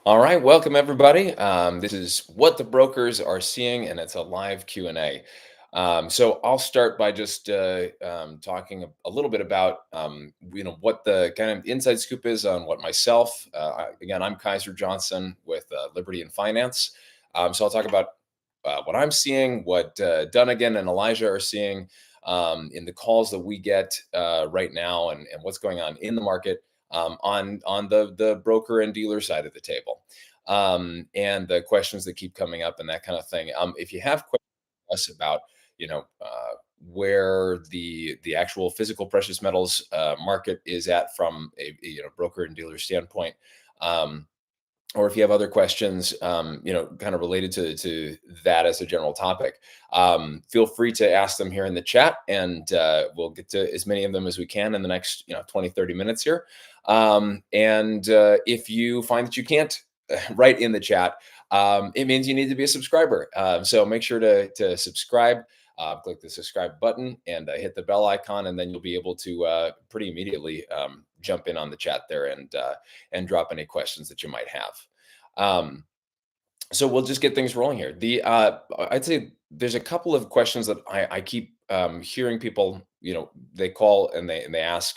All right, welcome everybody. This is what the brokers are seeing, and it's a live Q&A. So I'll start by just talking a little bit about what the kind of inside scoop is on what myself. Again, I'm Kaiser Johnson with Liberty and Finance. So I'll talk about what I'm seeing, what Dunnigan and Elijah are seeing in the calls that we get right now, and what's going on in the market on the broker and dealer side of the table, and the questions that keep coming up and that kind of thing. If you have questions about where the actual physical precious metals market is at from a broker and dealer standpoint. Or if you have other questions, kind of related to that as a general topic, feel free to ask them here in the chat, and we'll get to as many of them as we can in the next 20, 30 minutes here. And if you find that you can't write in the chat, it means you need to be a subscriber. So make sure to subscribe. Click the subscribe button and hit the bell icon, and then you'll be able to pretty immediately jump in on the chat there and drop any questions that you might have. So we'll just get things rolling here. I'd say there's a couple of questions that I keep hearing people, they call and they ask.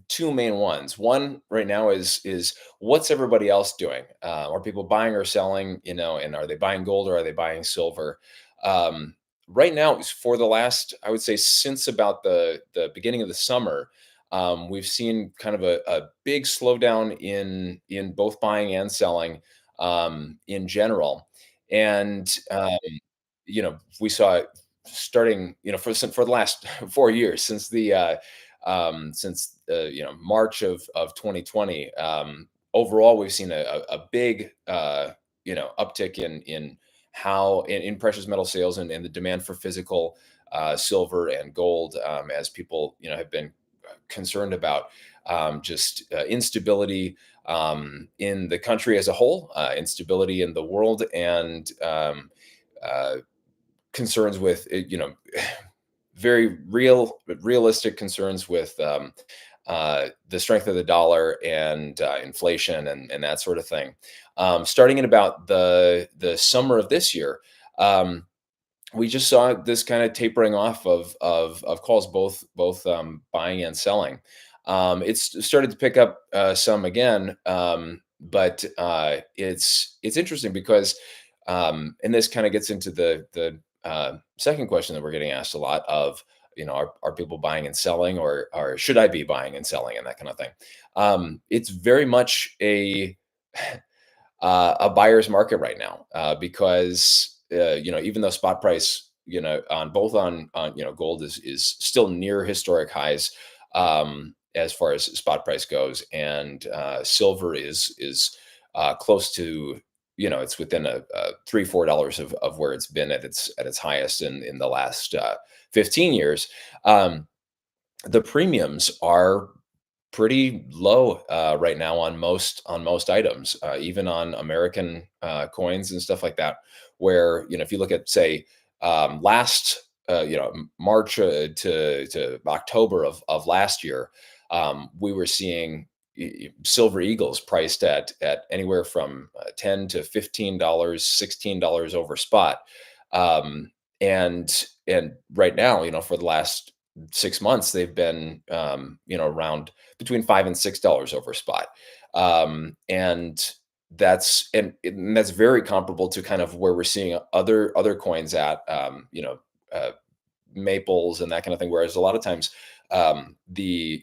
Two main ones. One right now is what's everybody else doing? Are people buying or selling? And are they buying gold or are they buying silver? Right now, for the last, I would say, since about the beginning of the summer, we've seen kind of a big slowdown in both buying and selling in general. And we saw it starting, for the last 4 years, since March of 2020. Overall, we've seen a big uptick in precious metal sales, and the demand for physical silver and gold, as people have been concerned about just instability in the country as a whole, instability in the world, and uh, concerns with very realistic concerns with the strength of the dollar and inflation and that sort of thing. Starting in about the summer of this year, we just saw this kind of tapering off of calls, both buying and selling. It's started to pick up some again, but it's interesting because, and this kind of gets into the second question that we're getting asked a lot of, are people buying and selling, or should I be buying and selling, and that kind of thing. It's very much a buyer's market right now, because even though spot price, on gold is still near historic highs, as far as spot price goes, and silver is close to, it's within a $3-4 of where it's been at its highest in the last 15 years. um, the premiums are pretty low right now on most items, even on American coins and stuff like that. Where, if you look at, say, last March to October of last year, we were seeing silver eagles priced at anywhere from $10 to $15, $16 over spot. Um, and and right now, for the last 6 months, they've been around between $5 and $6 over spot. And that's very comparable to kind of where we're seeing other coins at, uh, maples and that kind of thing. Whereas a lot of times, the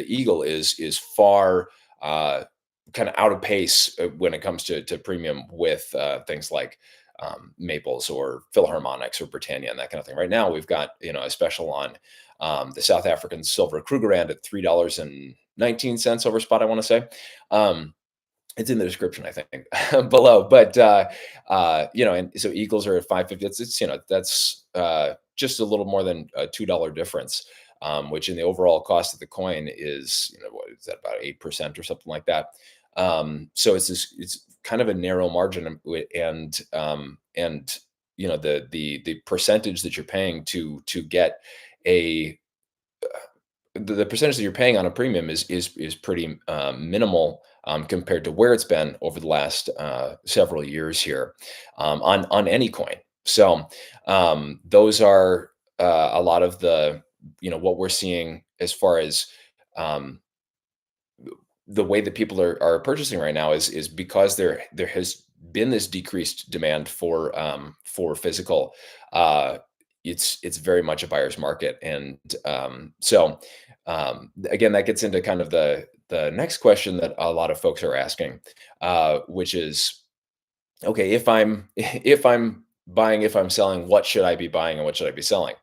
eagle is far kind of out of pace when it comes to premium with things like Maples or Philharmonics or Britannia and that kind of thing. Right now, we've got a special on the South African silver Krugerrand at $3.19 over spot, I want to say. It's in the description, I think, below. But and so Eagles are at 550. That's just a little more than a $2 difference, which in the overall cost of the coin is, what is that, about 8% or something like that. So it's kind of a narrow margin, and the percentage that you're paying to get a the percentage that you're paying on a premium is pretty minimal compared to where it's been over the last several years here on any coin. So those are a lot of the what we're seeing as far as um, the way that people are purchasing right now is because there has been this decreased demand for physical. Uh, it's very much a buyer's market, and again, that gets into kind of the next question that a lot of folks are asking, which is, okay, if I'm if I'm buying, if I'm selling, what should I be buying and what should I be selling?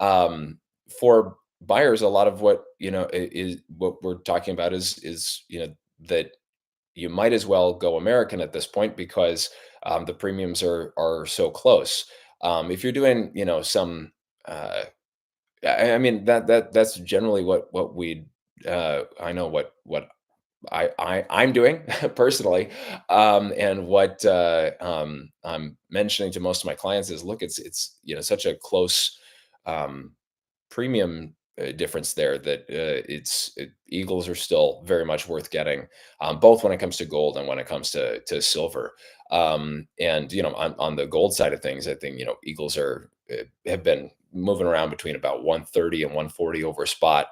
For buyers, a lot of what is what we're talking about is that you might as well go American at this point because the premiums are so close. If you're doing some I mean that's generally what we I know what I'm doing personally, and what I'm mentioning to most of my clients is, look, it's such a close um, premium difference there that eagles are still very much worth getting, both when it comes to gold and when it comes to silver. And on the gold side of things, I think eagles have been moving around between about 130 and 140 over spot.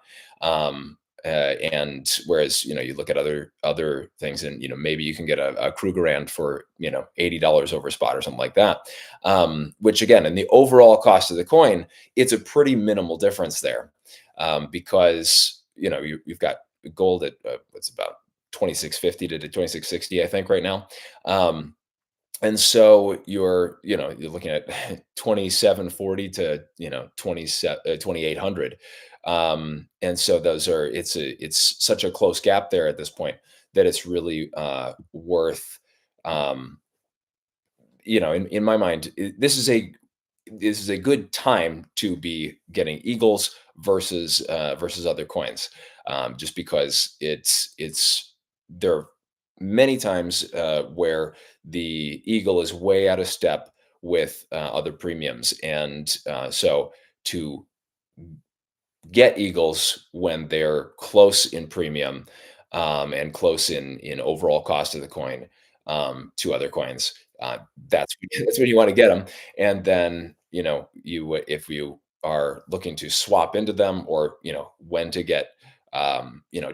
And whereas you look at other things, and maybe you can get a Krugerrand for $80 over spot or something like that, which again, in the overall cost of the coin, it's a pretty minimal difference there, because you've got gold at what's about 2650 to 2660, I think, right now. And so you're looking at 2740 to 2800. And so it's such a close gap there at this point that it's really worth, um in my mind, this is a good time to be getting eagles versus other coins, just because it's there are many times where the eagle is way out of step with other premiums, and so to get eagles when they're close in premium, and close in overall cost of the coin, to other coins. That's that's when you want to get them, and then if you are looking to swap into them, or when to get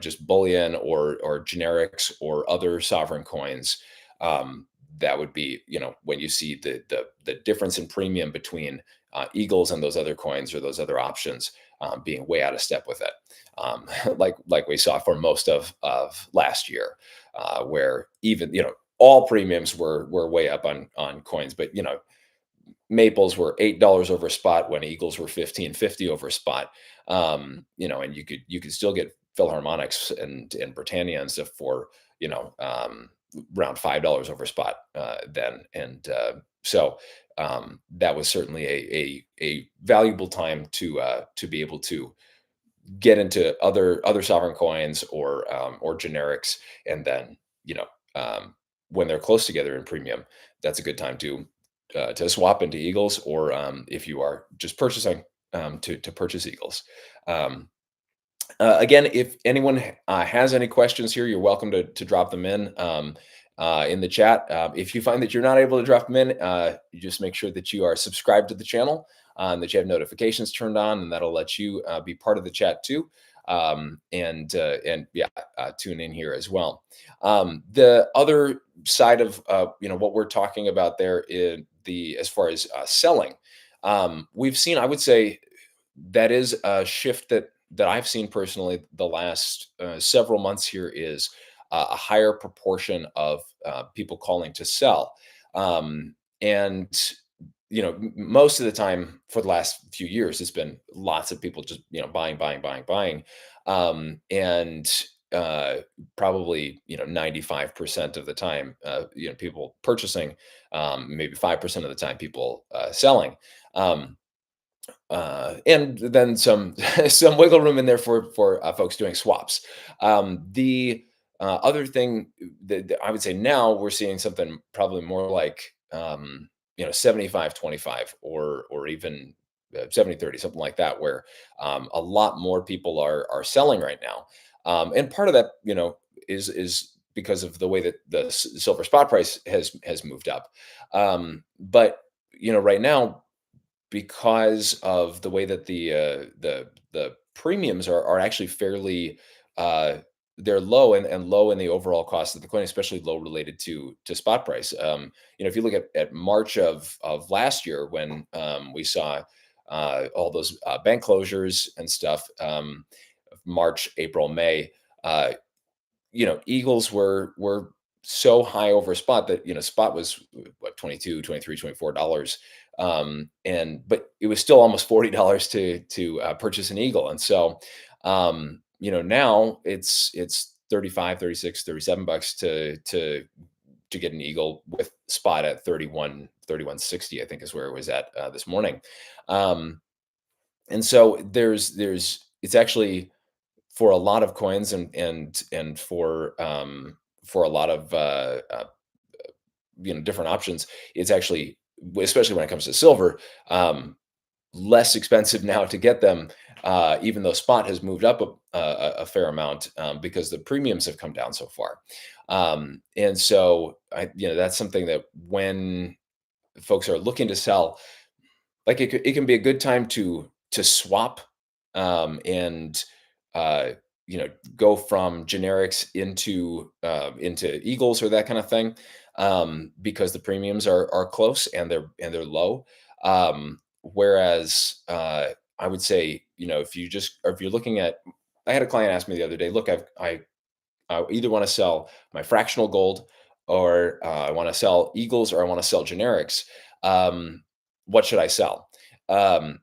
just bullion or generics or other sovereign coins. That would be when you see the difference in premium between eagles and those other coins or those other options, being way out of step with it, like we saw for most of last year, where even all premiums were way up on coins, but maples were $8 over spot when eagles were 15.50 over spot. And you could still get Philharmonics and Britannia and stuff for around $5 over spot then, and that was certainly a valuable time to be able to get into other sovereign coins or generics, and then when they're close together in premium, that's a good time to swap into eagles, or if you are just purchasing, to purchase eagles. Um, Again, if anyone has any questions here, you're welcome to drop them in the chat. If you find that you're not able to drop them in, you just make sure that you are subscribed to the channel, and that you have notifications turned on, and that'll let you be part of the chat too. And yeah, tune in here as well. The other side of what we're talking about there is as far as selling. We've seen, I would say, that is a shift that I've seen personally the last several months here, is a higher proportion of people calling to sell. And most of the time for the last few years, it's been lots of people just buying, buying, buying, buying, and probably 95% of the time, people purchasing, maybe 5% of the time people selling. Um, and then some some wiggle room in there for folks doing swaps. The other thing that I would say, now we're seeing something probably more like 75-25, or even 70-30, something like that, where a lot more people are selling right now. And part of that, is because of the way that the silver spot price has moved up. But right now, because of the way that the premiums are actually fairly, uh, they're low, and low in the overall cost of the coin, especially low related to spot price. If you look at March of last year, when we saw all those bank closures and stuff, March, April, May. Uh, Eagles were so high over spot that, spot was what, 22, 23, $24. And but it was still almost $40 to purchase an Eagle. And so, now it's 35, 36, 37 bucks to get an Eagle, with spot at 31, 61.60, I think is where it was at this morning. Um, and so it's actually, for a lot of coins, and for a lot of different options, it's actually, especially when it comes to silver, um, less expensive now to get them, even though spot has moved up a fair amount, because the premiums have come down so far. And so, that's something that, when folks are looking to sell, like, it can be a good time to swap, and uh, you know go from generics into Eagles, or that kind of thing, because the premiums are close, and they're low. Whereas, I would say, if you're looking at, I had a client ask me the other day, look, I either want to sell my fractional gold, or I want to sell Eagles, or I want to sell generics. What should I sell? And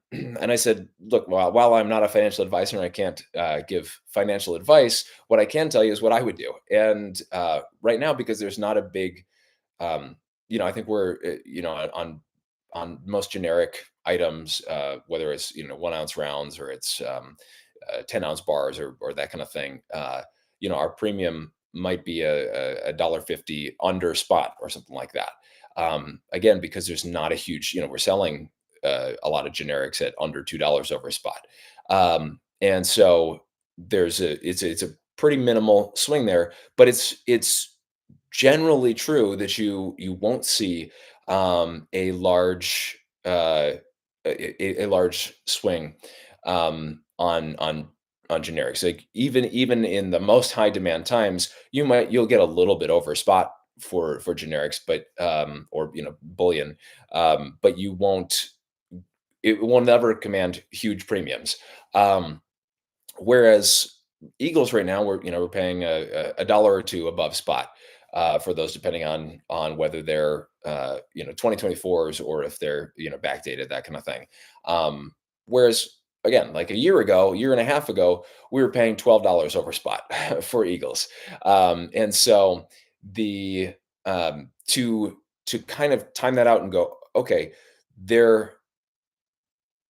I said, look, while I'm not a financial advisor and I can't give financial advice, what I can tell you is what I would do. And right now, because there's not a big, I think we're, on most generic items, whether it's 1 ounce rounds, or it's 10-ounce bars, or that kind of thing. Our premium might be a $1.50 under spot, or something like that. Again, because there's not a huge, we're selling a lot of generics at under $2 over spot. And so, it's a pretty minimal swing there, but it's generally true that you won't see a large, a large swing, on generics. Like, even in the most high demand times, you'll get a little bit over spot for generics, but or bullion, but you won't it will never command huge premiums. Um, Whereas Eagles right now, we're paying a dollar or two above spot, for those, depending on whether they're 2024s, or if they're backdated, that kind of thing. Whereas, again, like a year and a half ago, we were paying $12 over spot for Eagles. And so, the to kind of time that out and go, okay, there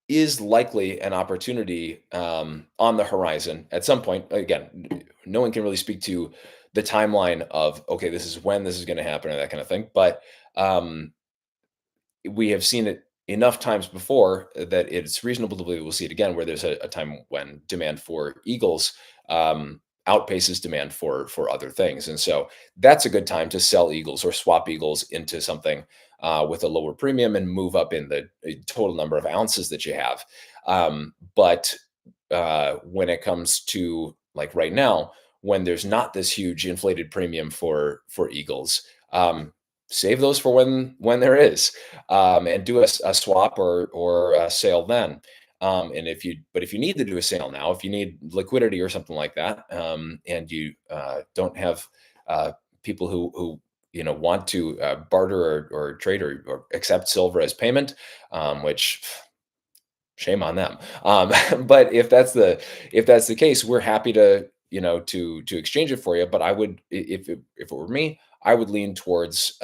is likely an opportunity, on the horizon at some point. Again, no one can really speak to the timeline of, okay, this is when this is going to happen, or that kind of thing. But um, we have seen it enough times before that it's reasonable to believe we'll see it again, where there's a time when demand for Eagles outpaces demand for other things. And so, that's a good time to sell Eagles, or swap Eagles into something with a lower premium, and move up in the total number of ounces that you have. But when it comes to, like, right now, when there's not this huge inflated premium for Eagles, save those for when there is, and do a swap, or a sale then. And if you need to do a sale now, if you need liquidity or something like that, and you don't have people who want to barter, or trade, or accept silver as payment, which, shame on them. But if that's the case, we're happy to exchange it for you. But I would, if it were me, I would lean towards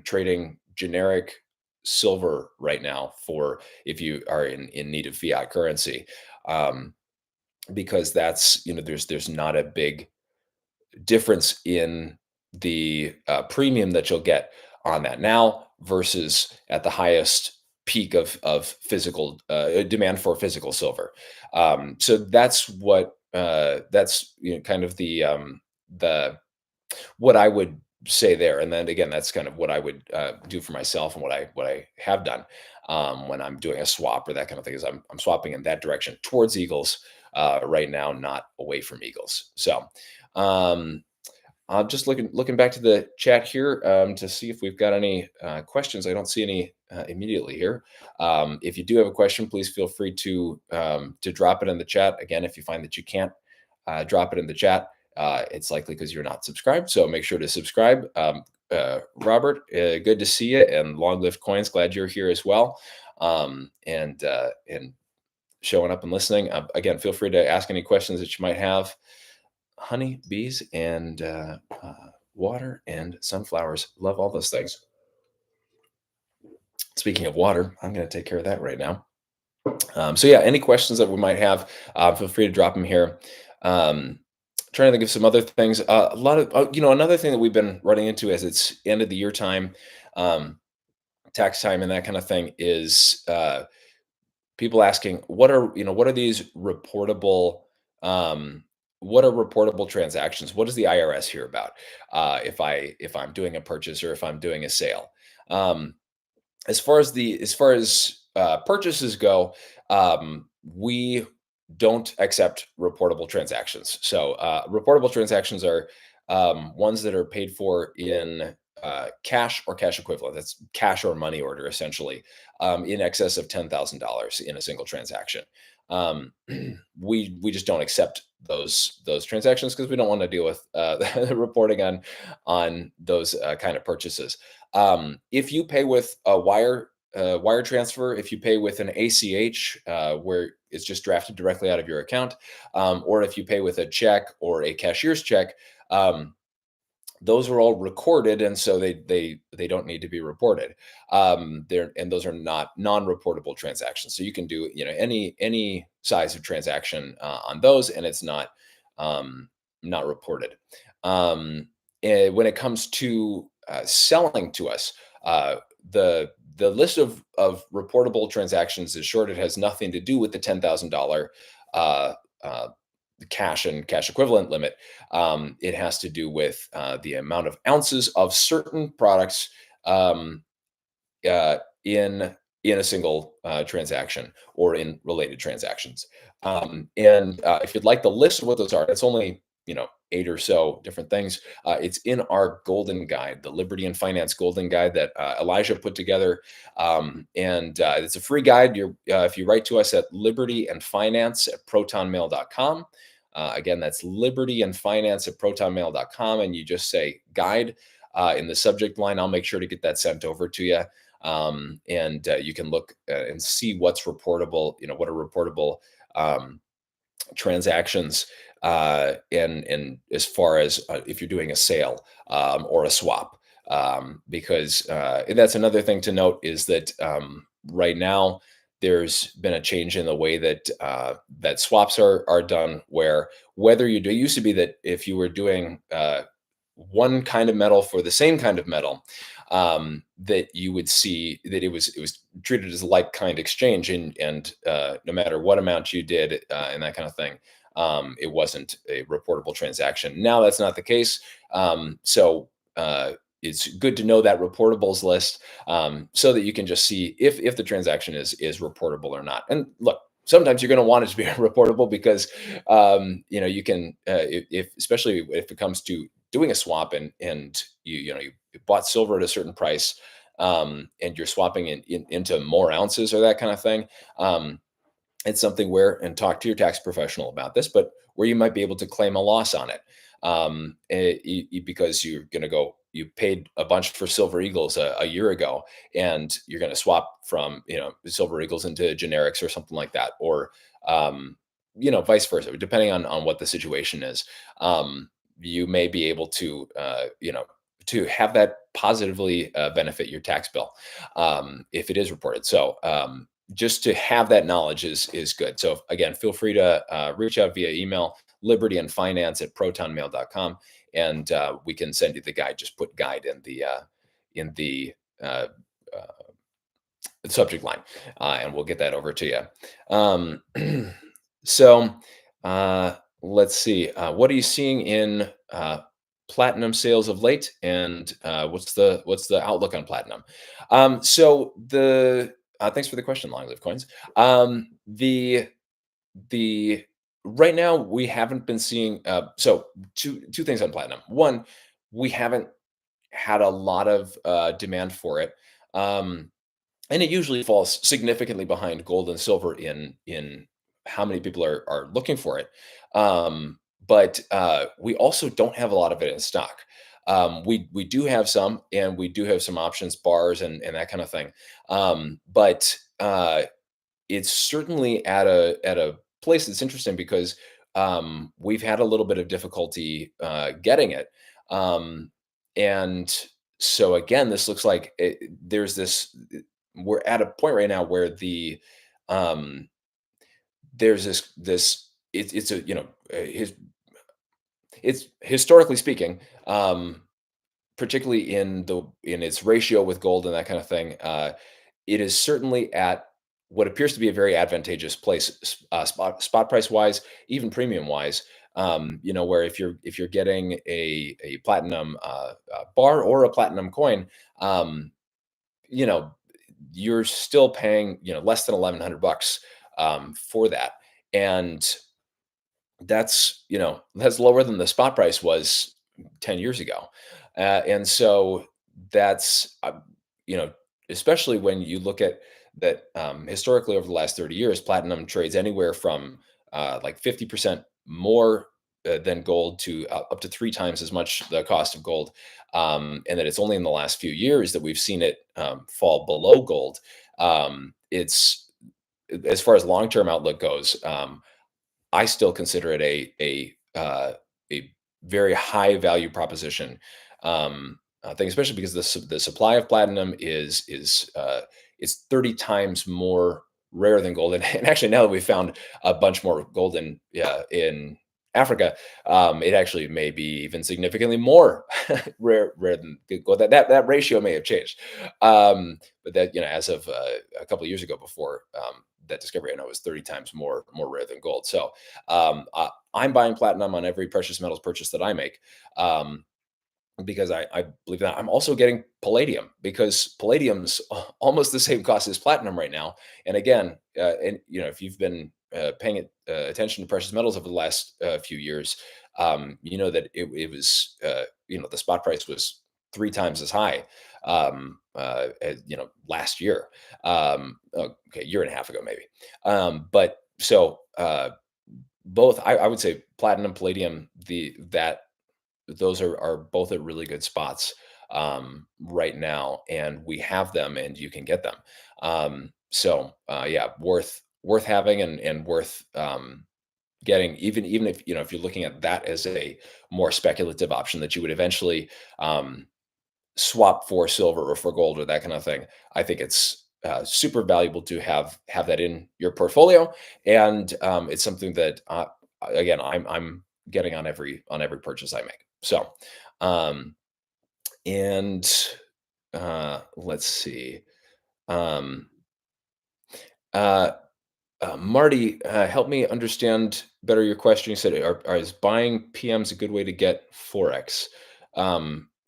trading generic silver right now, for if you are in need of fiat currency, um, because that's, there's not a big difference in the premium that you'll get on that now, versus at the highest peak of physical demand for physical silver. So that's kind of the what I would say there. And then again, that's kind of what I would do for myself and what I have done when I'm doing a swap or that kind of thing. Is I'm swapping in that direction towards eagles right now, not away from eagles. So. I'm just looking back to the chat here to see if we've got any questions. I don't see any immediately here. If you do have a question, please feel free to drop it in the chat. Again, if you find that you can't drop it in the chat, it's likely because you're not subscribed. So make sure to subscribe. Robert, good to see you, and long live coins. Glad you're here as well, and showing up and listening. Again, feel free to ask any questions that you might have. Honey, bees, and water and sunflowers. Love all those things. Speaking of water, I'm going to take care of that right now. So yeah, any questions that we might have, feel free to drop them here. Trying to think of some other things. A lot of, another thing that we've been running into as it's end of the year time, tax time, and that kind of thing is people asking what are these reportable what are reportable transactions? What does the IRS hear about if I'm doing a purchase or if I'm doing a sale? um, as far as purchases go, we don't accept reportable transactions. So reportable transactions are ones that are paid for in cash or cash equivalent. That's cash or money order, essentially, in excess of $10,000 in a single transaction. Um, we just don't accept those transactions because we don't want to deal with reporting on those kind of purchases. If you pay with a wire transfer, if you pay with an ACH, where it's just drafted directly out of your account, or if you pay with a check or a cashier's check, those are all recorded, and so they don't need to be reported. And those are not non-reportable transactions. So you can do any size of transaction on those, and it's not reported. And when it comes to selling to us, the list of reportable transactions is short. It has nothing to do with the $10,000 uh, uh, cash and cash equivalent limit. It has to do with the amount of ounces of certain products um, uh, in a single transaction or in related transactions. And if you'd like the list of what those are, it's only 8 or so different things. It's in our golden guide, the Liberty and Finance golden guide that Elijah put together, and it's a free guide. If you write to us at libertyandfinance@protonmail.com. Again, that's libertyandfinance@protonmail.com, and you just say guide in the subject line. I'll make sure to get that sent over to you. And you can look and see what's reportable, what are reportable um, transactions, and as far as if you're doing a sale or a swap, because and that's another thing to note is that right now there's been a change in the way that swaps are done, where whether you do, it used to be that if you were doing one kind of metal for the same kind of metal, that you would see that it was treated as a like kind exchange, and no matter what amount you did and that kind of thing, it wasn't a reportable transaction. Now that's not the case. So it's good to know that reportables list, so that you can just see if the transaction is reportable or not. And look, sometimes you're going to want it to be reportable because you can if especially if it comes to doing a swap, and you bought silver at a certain price, and you're swapping into more ounces or that kind of thing. It's something where, and talk to your tax professional about this, but where you might be able to claim a loss on it, because you're going to you paid a bunch for silver eagles a year ago, and you're going to swap from silver eagles into generics or something like that, or vice versa, depending on what the situation is. You may be able to have that positively benefit your tax bill, if it is reported. So just to have that knowledge is good. So again, feel free to reach out via email, libertyandfinance@protonmail.com, and we can send you the guide. Just put guide in the uh, uh, subject line, and we'll get that over to you. So uh, let's see. What are you seeing in platinum sales of late, and what's the outlook on platinum? So the Thanks for the question, long live coins. The Right now we haven't been seeing. So two things on platinum. One, we haven't had a lot of demand for it. Um, and it usually falls significantly behind gold and silver in how many people are looking for it. But we also don't have a lot of it in stock. We do have some, and we do have some options bars and that kind of thing. But it's certainly at a place that's interesting because we've had a little bit of difficulty getting it. Um, and so again, this looks like there's this. We're at a point right now where um, there's this. It's a it's historically speaking, particularly in its ratio with gold and that kind of thing. It is certainly at what appears to be a very advantageous place, spot price wise, even premium wise. Where if you're getting a platinum bar or a platinum coin, um, you know, you're still paying less than 1,100 bucks for that, and that's lower than the spot price was 10 years ago. And so that's, you know, especially when you look at that, historically over the last 30 years, platinum trades anywhere from like 50% more than gold to up to three times as much the cost of gold. And that it's only in the last few years that we've seen it fall below gold. It's As far as long-term outlook goes, I still consider it a very high value proposition. I think especially because the supply of platinum is it's 30 times more rare than gold. And actually, now that we've found a bunch more gold in Africa, it actually may be even significantly more rare than gold. That ratio may have changed, but that as of a couple of years ago, before that discovery, I know it was 30 times more rare than gold. So I'm buying platinum on every precious metals purchase that I make. Because I believe that. I'm also getting palladium because palladium's almost the same cost as platinum right now. And again, if you've been paying attention to precious metals over the last few years, you know that it was the spot price was three times as high, last year, okay, year and a half ago maybe. But so both, I would say platinum, palladium, the that those are both at really good spots right now, and we have them, and you can get them. Yeah, worth having, and worth getting, even if if you're looking at that as a more speculative option that you would eventually swap for silver or for gold or that kind of thing. I think it's super valuable to have that in your portfolio, and it's something that again I'm getting on every purchase I make. So, um, and let's see. Um, uh, Marty, help me understand better your question. You said, is buying PMs a good way to get forex?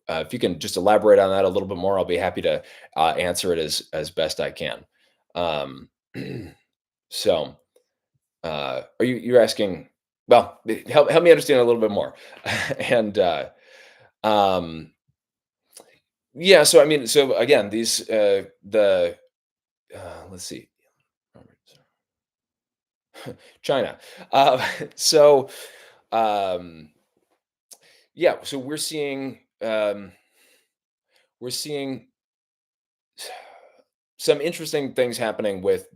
If you can just elaborate on that a little bit more, I'll be happy to answer it as best I can. Um, so, are you're asking? Well, help me understand a little bit more, and um, yeah. So I mean, so again, these the let's see, China. Uh, so um, yeah, so we're seeing some interesting things happening with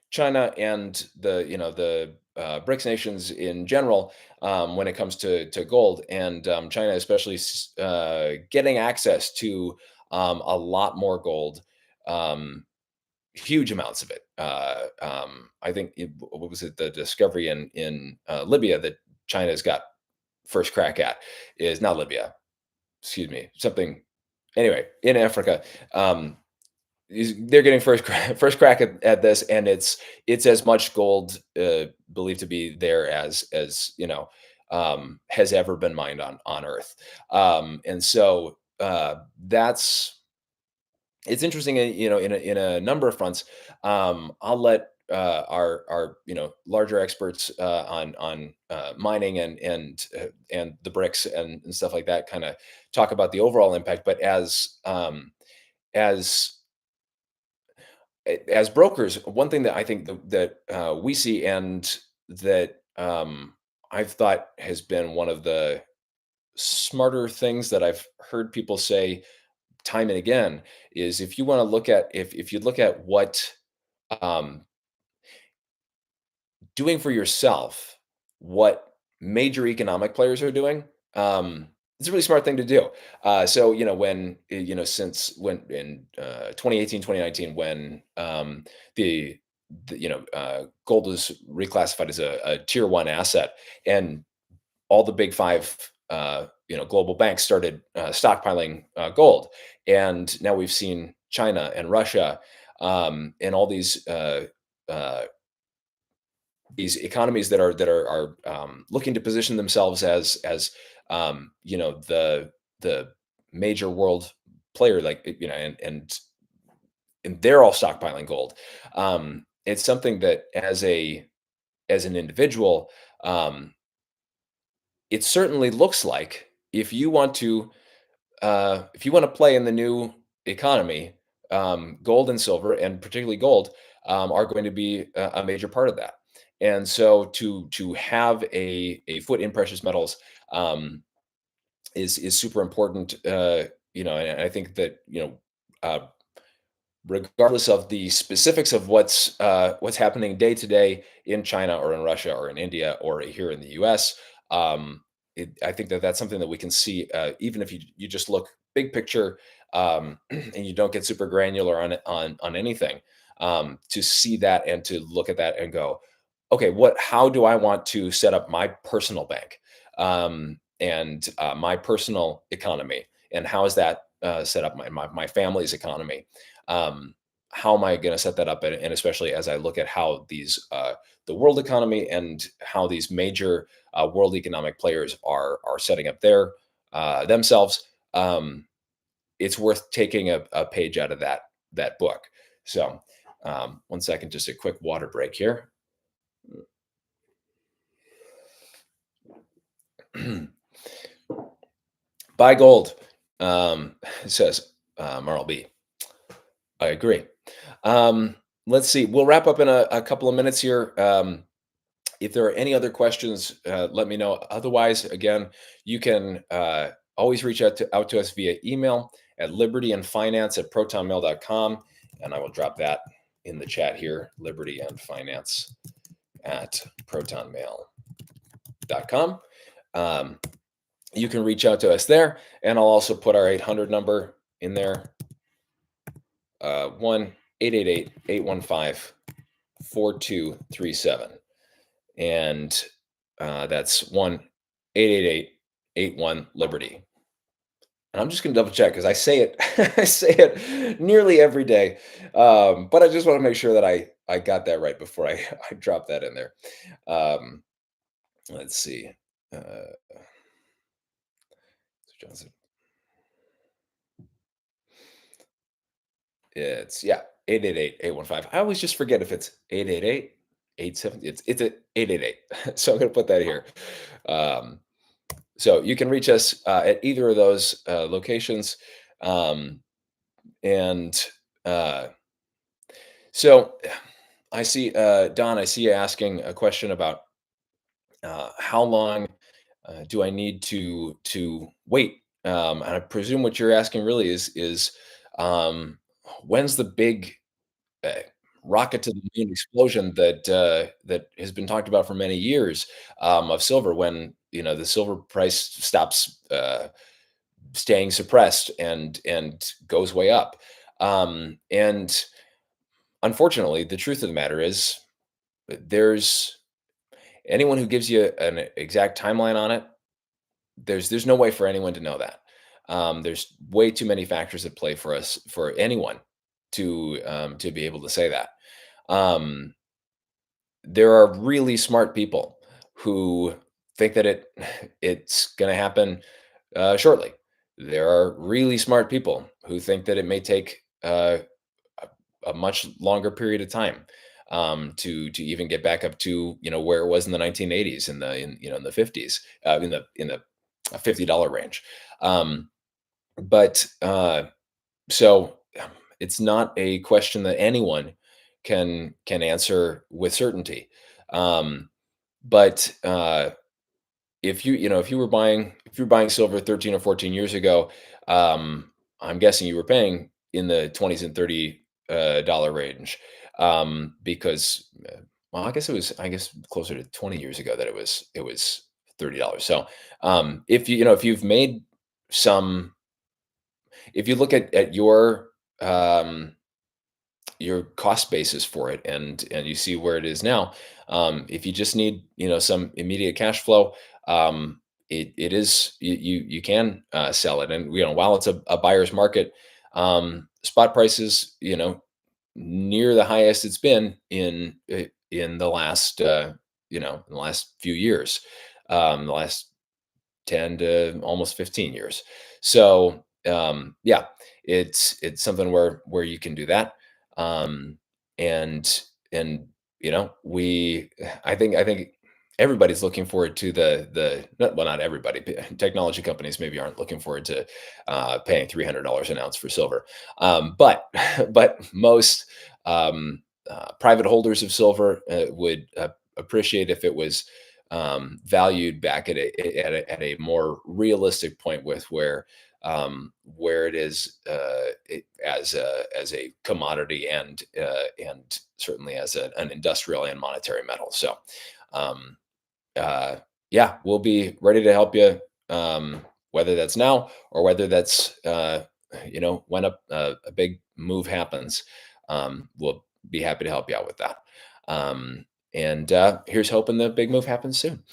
China and the BRICS nations in general, when it comes to gold, and China especially getting access to a lot more gold, um, huge amounts of it. I think what was it, the discovery in Libya that China's got first crack at is not Libya, excuse me, something, anyway, in Africa. Um, they're getting first crack at this, and it's as much gold believed to be there as has ever been mined on Earth, and so that's it's interesting, in a number of fronts. I'll let our larger experts on mining and the bricks and stuff like that kind of talk about the overall impact. But as as brokers, one thing that I think that we see, and that I've thought has been one of the smarter things that I've heard people say time and again, is if you want to look at if you look at what um, doing for yourself, what major economic players are doing, it's a really smart thing to do. So, when, since when in 2018, 2019, when gold was reclassified as a tier one asset, and all the big five, global banks started stockpiling gold. And now we've seen China and Russia, and all uh, these economies that are looking to position themselves as the major world player, like and they're all stockpiling gold. It's something that as an individual, it certainly looks like if you want to play in the new economy, gold and silver, and particularly gold, are going to be a major part of that. And so to have a foot in precious metals, is super important. And I think that uh, regardless of the specifics of what's happening day to day in China or in Russia or in India or here in the U.S. I think that that's something that we can see, even if you just look big picture, and you don't get super granular on it on anything, to see that and to look at that and go, okay, what how do I want to set up my personal bank, and my personal economy, and how is that set up my family's economy? um, how am I going to set that up? And especially as I look at how the world economy and how these major world economic players are setting up themselves, it's worth taking a page out of that book. So, one second, just a quick water break here. Buy gold, says Marl B. I agree. Um, let's see. We'll wrap up in a couple of minutes here. If there are any other questions, let me know. Otherwise, again, you can always reach out to us via email at libertyandfinance@protonmail.com. And I will drop that in the chat here, libertyandfinance at protonmail.com. You can reach out to us there. And I'll also put our 800 number in there, 1-888-815-4237. And that's 1-888-81-LIBERTY. And I'm just going to double check because I say it, I say it nearly every day. But I just want to make sure that I got that right before I drop that in there. Um, let's see. Johnson. It's, yeah, 888-815. I always just forget if it's 888-87. It's a 888. So I'm going to put that here. Um, so you can reach us at either of those locations. Um, and uh, so I see, Don, I see you asking a question about how long do I need to wait? And I presume what you're asking really is um, when's the big uh, rocket to the moon explosion that has been talked about for many years, of silver, when the silver price stops staying suppressed and goes way up. And unfortunately, the truth of the matter is, there's anyone who gives you an exact timeline on it. There's no way for anyone to know that. There's way too many factors at play for anyone to be able to say that. Um, there are really smart people who think that it's going to happen shortly. There are really smart people who think that it may take a much longer period of time to even get back up to where it was in the 1980s, in the 50s, in the $50 range. Um, but so it's not a question that anyone can answer with certainty. Um, but if you were buying silver 13 or 14 years ago, I'm guessing you were paying in the 20s and 30 dollar range, because well, I guess closer to 20 years ago that it was $30. So if you've made some, if you look at um your cost basis for it, and you see where it is now, if you just need some immediate cash flow, it is you can sell it. And while it's a buyer's market, spot prices near the highest it's been in the last in the last few years, the last 10 to almost 15 years. So yeah, it's something where you can do that. Um and we I think everybody's looking forward to not everybody, but technology companies maybe aren't looking forward to paying $300 an ounce for silver. But but most private holders of silver would appreciate if it was valued back at a more realistic point, with where it is as a commodity, and certainly as an industrial and monetary metal. So um, uh, yeah, we'll be ready to help you, whether that's now or whether that's when a big move happens. We'll be happy to help you out with that. Um, and here's hoping the big move happens soon.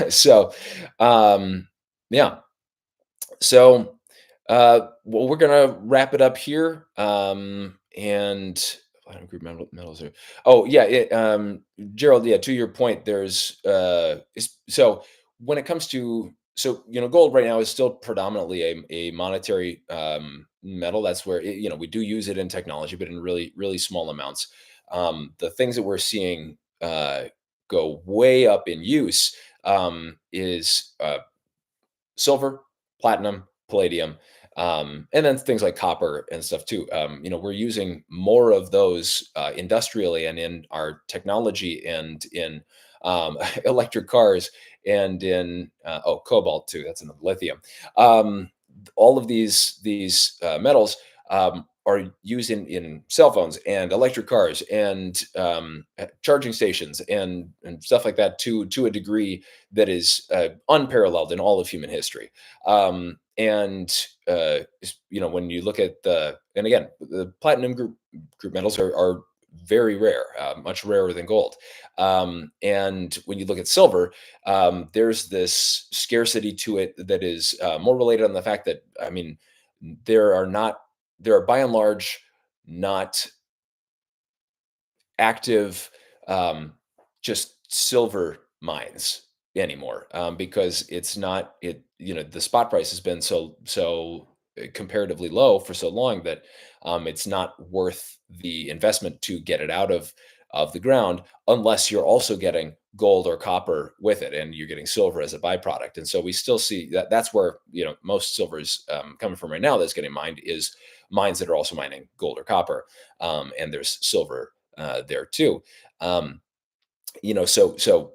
So um, yeah, so well, we're gonna wrap it up here. And platinum group metals are. Oh yeah, Gerald. Yeah, to your point, so when it comes to, gold right now is still predominantly a monetary metal. That's where we do use it in technology, but in really really small amounts. The things that we're seeing go way up in use is silver, platinum, palladium, and then things like copper and stuff too. We're using more of those industrially and in our technology and in electric cars and in cobalt too. That's in the lithium. All of these metals are used in cell phones and electric cars and charging stations and stuff like that to a degree that is unparalleled in all of human history. And when you look at and again, the platinum group metals are very rare, much rarer than gold. And when you look at silver, there's this scarcity to it that is more related on the fact that, I mean, there are not there are by and large not active, just silver mines anymore, because it's not it the spot price has been so comparatively low for so long that it's not worth the investment to get it out of the ground, unless you're also getting gold or copper with it, and you're getting silver as a byproduct. And so we still see that that's where most silver is coming from right now, that's getting mined, is mines that are also mining gold or copper, and there's silver there too. Um,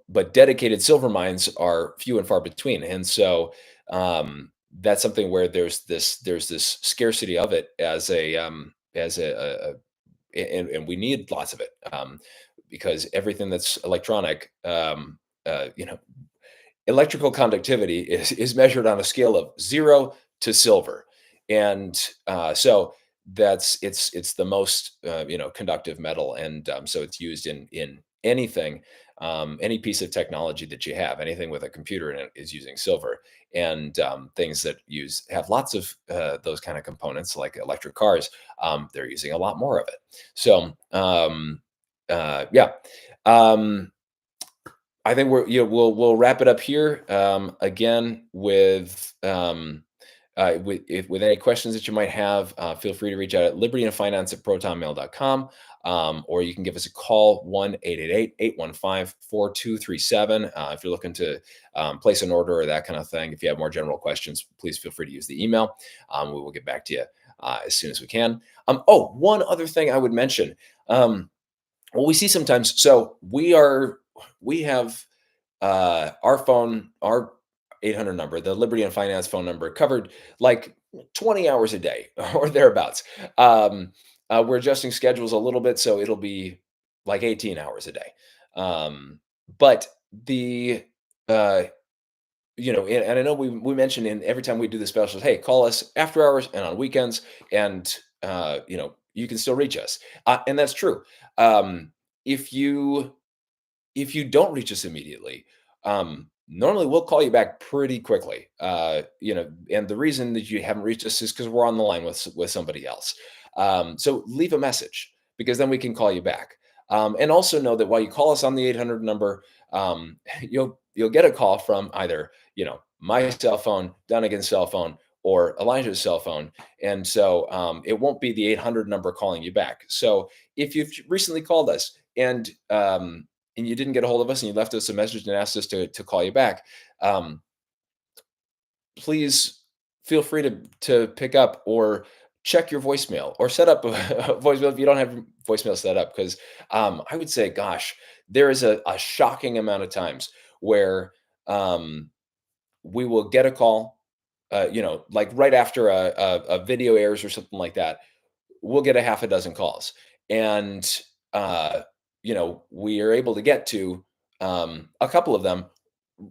but dedicated silver mines are few and far between, and so that's something where there's this scarcity of it and we need lots of it, because everything that's electronic, electrical conductivity is measured on a scale of 0 to silver. And so it's the most conductive metal, and so it's used in anything, any piece of technology that you have, anything with a computer in it is using silver. And things that have lots of those kind of components, like electric cars, they're using a lot more of it. So yeah. Um, I think we'll wrap it up here. Again, with any questions that you might have, feel free to reach out at libertyandfinance@protonmail.com, or you can give us a call 1-888-815-4237 if you're looking to place an order or that kind of thing. If you have more general questions, please feel free to use the email. We will get back to you as soon as we can. Oh, one other thing I would mention. What we see sometimes, so we have our 800 number, the Liberty and Finance phone number, covered like 20 hours a day or thereabouts. We're adjusting schedules a little bit, so it'll be like 18 hours a day. But the uh, and I know we mentioned in every time we do the specials, hey, call us after hours and on weekends, and you can still reach us, and that's true. Um, if you if you don't reach us immediately, normally we'll call you back pretty quickly. And the reason that you haven't reached us is because we're on the line with somebody else. So leave a message, because then we can call you back. And also know that while you call us on the 800 number, you'll get a call from either my cell phone, Dunnigan's cell phone, or Elijah's cell phone, and so it won't be the 800 number calling you back. So if you've recently called us and you didn't get a hold of us and you left us a message and asked us to call you back, um, please feel free to pick up or check your voicemail, or set up a voicemail if you don't have your voicemail set up. Because I would say, gosh, there is a shocking amount of times where we will get a call, like right after a video airs or something like that. We'll get a half a dozen calls, and we are able to get to a couple of them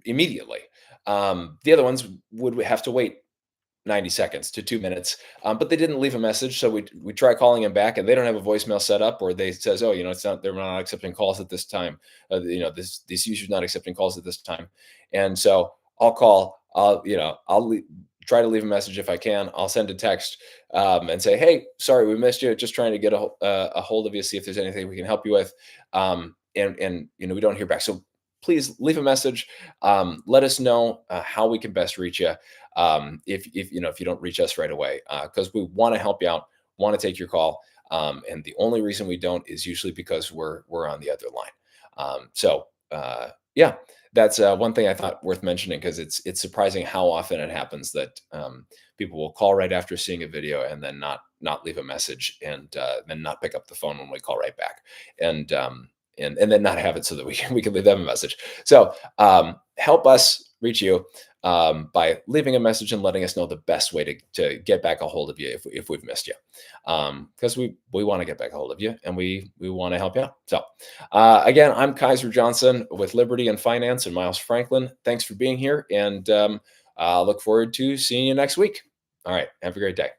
immediately. The other ones would have to wait 90 seconds to 2 minutes, but they didn't leave a message, so we try calling them back, and they don't have a voicemail set up, or they says, oh, it's not, they're not accepting calls at this time. This user's not accepting calls at this time, and so I'll call. Try to leave a message if I can. I'll send a text and say, hey, sorry we missed you. Just trying to get a hold of you, see if there's anything we can help you with. And we don't hear back, so please leave a message. Let us know how we can best reach you, if you don't reach us right away, because we want to help you out, want to take your call, and the only reason we don't is usually because we're on the other line. Yeah, that's one thing I thought worth mentioning, because it's surprising how often it happens that people will call right after seeing a video and then not leave a message, and then not pick up the phone when we call right back, and and then not have it so that we can leave them a message. So help us reach you by leaving a message and letting us know the best way to get back a hold of you if we've missed you, because we want to get back a hold of you, and we want to help you out. So again, I'm Kaiser Johnson with Liberty and Finance, and Miles Franklin. Thanks for being here, and I look forward to seeing you next week. All right, have a great day.